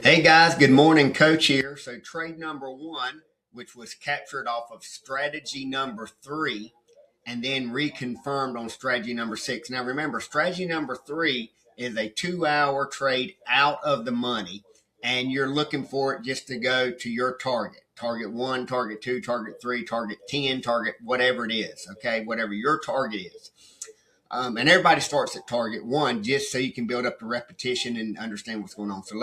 Hey guys, good morning. Coach here. So trade number one, which was captured off of strategy number three and then reconfirmed on strategy number six. Now remember, strategy number three is a 2-hour trade out of the money, and you're looking for it just to go to your target. Target one, target two, target three, target 10, target whatever it is, okay? Whatever your target is. And everybody starts at target one just so you can build up the repetition and understand what's going on. So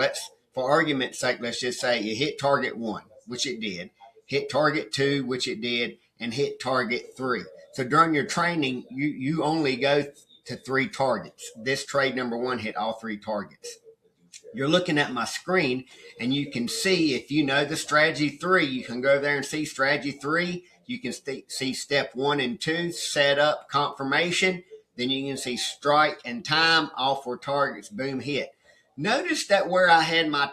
for argument's sake, let's just say you hit target one, which it did, hit target two, which it did, and hit target three. So during your training, you only go to 3 targets. This trade number one hit all 3 targets. You're looking at my screen, and you can see, if you know the strategy 3, you can go there and see strategy 3. You can see step 1 and 2, set up, confirmation. Then you can see strike and time, all 4 targets, boom, hit. Notice that where I had my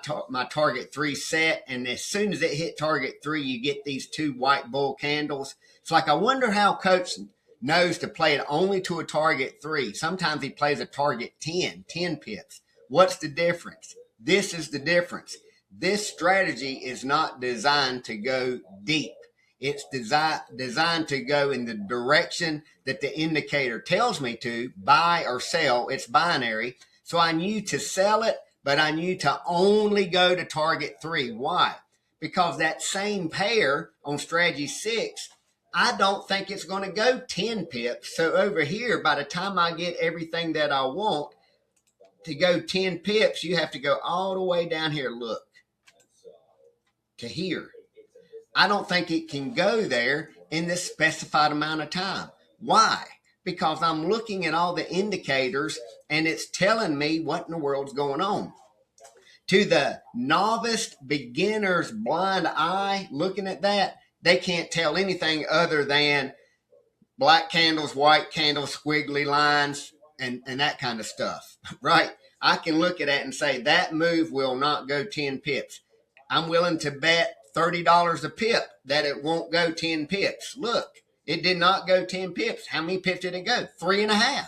target 3 set, and as soon as it hit target 3, you get these 2 white bull candles. It's like, I wonder how coach knows to play it only to a target 3. Sometimes he plays a target 10 pips. What's the difference? This is the difference. This strategy is not designed to go deep. It's designed to go in the direction that the indicator tells me to, buy or sell. It's binary. So I knew to sell it, but I knew to only go to target 3. Why? Because that same pair on strategy 6, I don't think it's going to go 10 pips. So over here, by the time I get everything that I want to go 10 pips, you have to go all the way down here, look, to here. I don't think it can go there in this specified amount of time. Why? Because I'm looking at all the indicators and it's telling me what in the world's going on. To the novice, beginner's blind eye looking at that, they can't tell anything other than black candles, white candles, squiggly lines, and that kind of stuff, right? I can look at that and say that move will not go 10 pips. I'm willing to bet $30 a pip that it won't go 10 pips. Look, it did not go 10 pips. How many pips did it go? 3.5.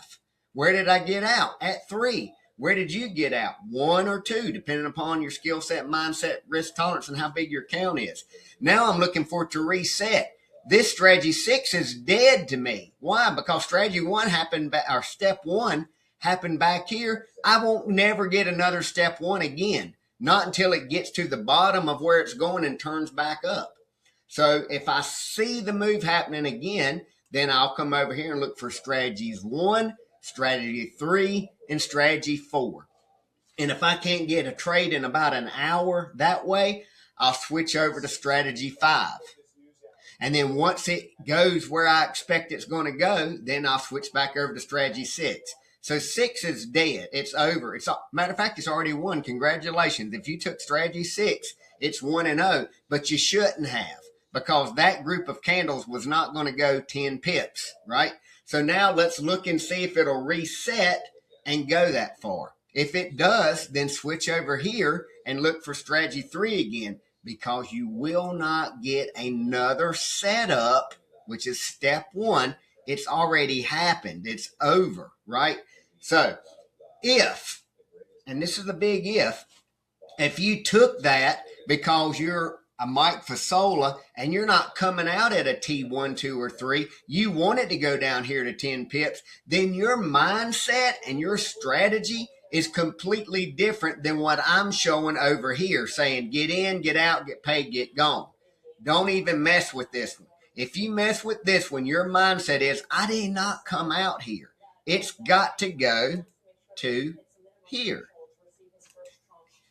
Where did I get out? At 3. Where did you get out? 1 or 2, depending upon your skill set, mindset, risk tolerance, and how big your account is. Now I'm looking for it to reset. This strategy 6 is dead to me. Why? Because strategy 1 happened, or step 1 happened back here. I won't never get another step 1 again. Not until it gets to the bottom of where it's going and turns back up. So if I see the move happening again, then I'll come over here and look for strategies 1, strategy 3, and strategy 4. And if I can't get a trade in about an hour that way, I'll switch over to strategy 5. And then once it goes where I expect it's going to go, then I'll switch back over to strategy 6. So 6 is dead. It's over. Matter of fact, it's already won. Congratulations. If you took strategy 6, it's 1-0, but you shouldn't have, because that group of candles was not going to go 10 pips, right? So now let's look and see if it'll reset and go that far. If it does, then switch over here and look for strategy 3 again, because you will not get another setup, which is step 1. It's already happened. It's over, right? So if, and this is a big if you took that because you're a Mike Fasola and you're not coming out at a T1, 2, or 3, you want it to go down here to 10 pips, then your mindset and your strategy is completely different than what I'm showing over here, saying get in, get out, get paid, get gone. Don't even mess with this one. If you mess with this one, your mindset is, I did not come out here. It's got to go to here.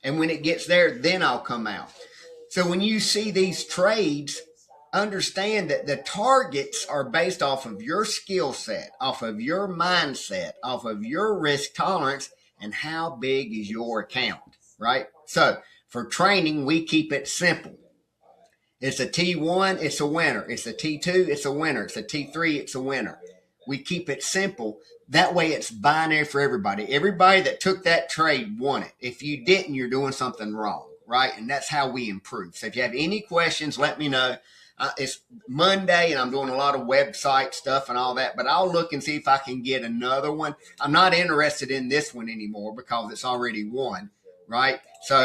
And when it gets there, then I'll come out. So when you see these trades, understand that the targets are based off of your skill set, off of your mindset, off of your risk tolerance, and how big is your account, right? So for training, we keep it simple. It's a T1, it's a winner. It's a T2, it's a winner. It's a T3, it's a winner. We keep it simple. That way it's binary for everybody. Everybody that took that trade won it. If you didn't, you're doing something wrong, right? And that's how we improve. So if you have any questions, let me know. It's Monday and I'm doing a lot of website stuff and all that, but I'll look and see if I can get another one. I'm not interested in this one anymore because it's already won, right? So